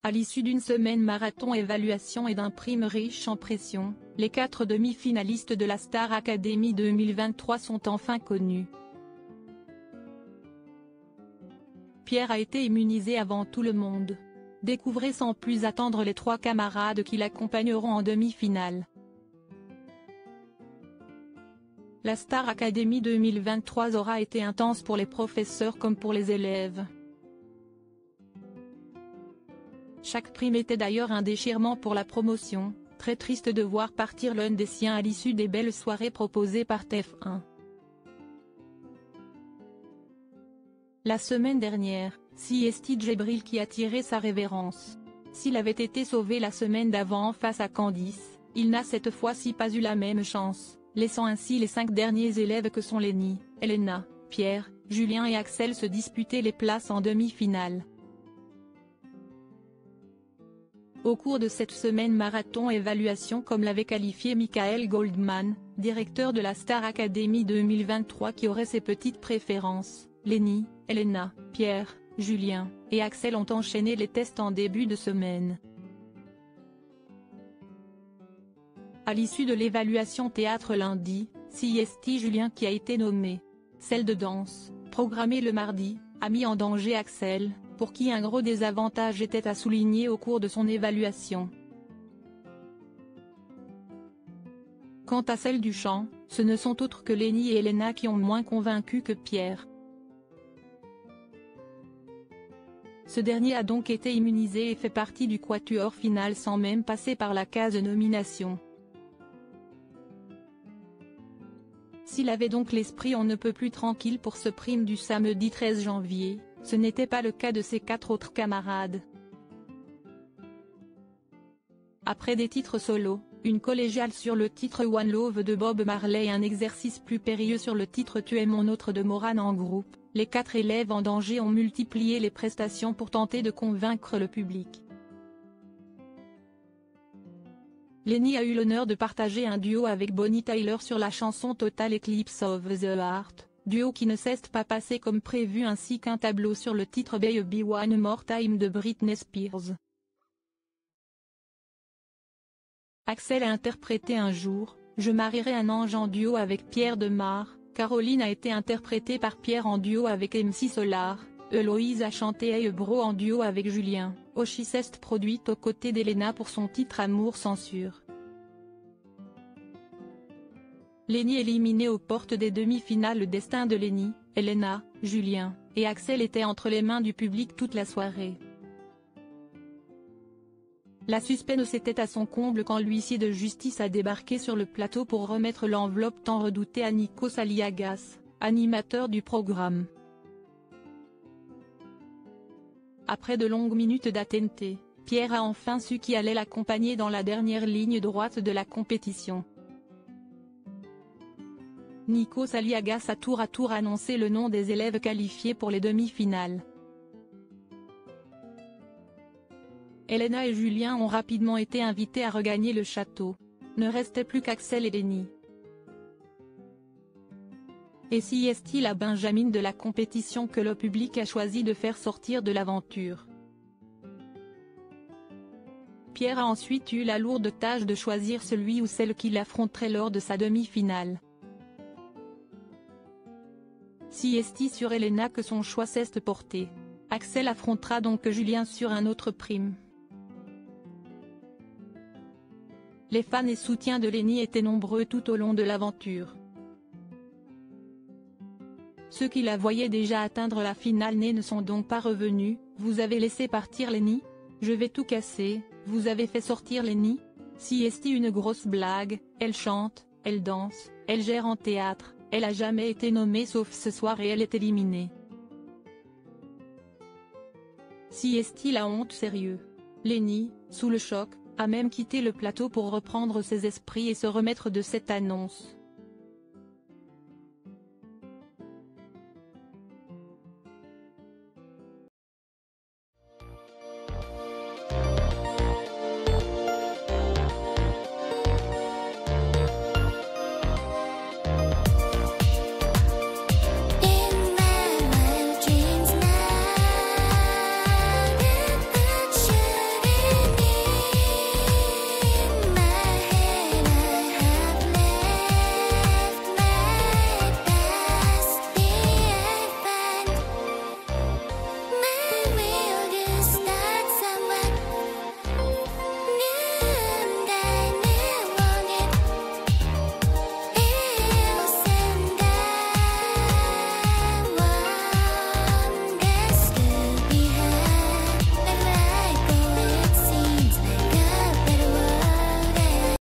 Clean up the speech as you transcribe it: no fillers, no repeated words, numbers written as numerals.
À l'issue d'une semaine marathon évaluation et d'un prime riche en pression, les 4 demi-finalistes de la Star Academy 2023 sont enfin connus. Pierre a été immunisé avant tout le monde. Découvrez sans plus attendre les 3 camarades qui l'accompagneront en demi-finale. La Star Academy 2023 aura été intense pour les professeurs comme pour les élèves. Chaque prime était d'ailleurs un déchirement pour la promotion, très triste de voir partir l'un des siens à l'issue des belles soirées proposées par TF1. La semaine dernière, c'est Esti Djibril qui a tiré sa révérence. S'il avait été sauvé la semaine d'avant face à Candice, il n'a cette fois-ci pas eu la même chance, laissant ainsi les 5 derniers élèves que sont Lenny, Elena, Pierre, Julien et Axel se disputer les places en demi-finale. Au cours de cette semaine marathon évaluation comme l'avait qualifié Michael Goldman, directeur de la Star Academy 2023 qui aurait ses petites préférences, Lenny, Elena, Pierre, Julien et Axel ont enchaîné les tests en début de semaine. À l'issue de l'évaluation théâtre lundi, c'est Julien qui a été nommé. Celle de danse, programmée le mardi, a mis en danger Axel, pour qui un gros désavantage était à souligner au cours de son évaluation. Quant à celle du chant, ce ne sont autres que Lenny et Elena qui ont moins convaincu que Pierre. Ce dernier a donc été immunisé et fait partie du quatuor final sans même passer par la case nomination. S'il avait donc l'esprit on ne peut plus tranquille pour ce prime du samedi 13 janvier, ce n'était pas le cas de ses 4 autres camarades. Après des titres solo, une collégiale sur le titre One Love de Bob Marley et un exercice plus périlleux sur le titre Tu es mon autre de Moran en groupe, les 4 élèves en danger ont multiplié les prestations pour tenter de convaincre le public. Lenny a eu l'honneur de partager un duo avec Bonnie Tyler sur la chanson Total Eclipse of the Heart, duo qui ne cesse pas passer comme prévu ainsi qu'un tableau sur le titre Baby One More Time de Britney Spears. Axel a interprété Un jour, Je marierai un ange en duo avec Pierre Demar, Caroline a été interprétée par Pierre en duo avec MC Solar, Héloïse a chanté Hey Bro en duo avec Julien, Oshis est produite aux côtés d'Elena pour son titre Amour Censure. Lenny éliminé aux portes des demi-finales. Le destin de Lenny, Elena, Julien et Axel était entre les mains du public toute la soirée. La suspense était à son comble quand l'huissier de justice a débarqué sur le plateau pour remettre l'enveloppe tant redoutée à Nikos Aliagas, animateur du programme. Après de longues minutes d'attente, Pierre a enfin su qui allait l'accompagner dans la dernière ligne droite de la compétition. Nikos Aliagas a tour à tour annoncé le nom des élèves qualifiés pour les demi-finales. Elena et Julien ont rapidement été invités à regagner le château. Ne restait plus qu'Axel et Lenny. Et si est-il la Benjamin de la compétition que le public a choisi de faire sortir de l'aventure. Pierre a ensuite eu la lourde tâche de choisir celui ou celle qu'il affronterait lors de sa demi-finale. Si est-il sur Elena que son choix s'est porté. Axel affrontera donc Julien sur un autre prime. Les fans et soutiens de Lenny étaient nombreux tout au long de l'aventure. Ceux qui la voyaient déjà atteindre la finale ne sont donc pas revenus. Vous avez laissé partir Lenny? Je vais tout casser. Vous avez fait sortir Lenny? Si est-il une grosse blague? Elle chante, elle danse, elle gère en théâtre, elle a jamais été nommée sauf ce soir et elle est éliminée. Si est-il la honte sérieux? Lenny, sous le choc, a même quitté le plateau pour reprendre ses esprits et se remettre de cette annonce.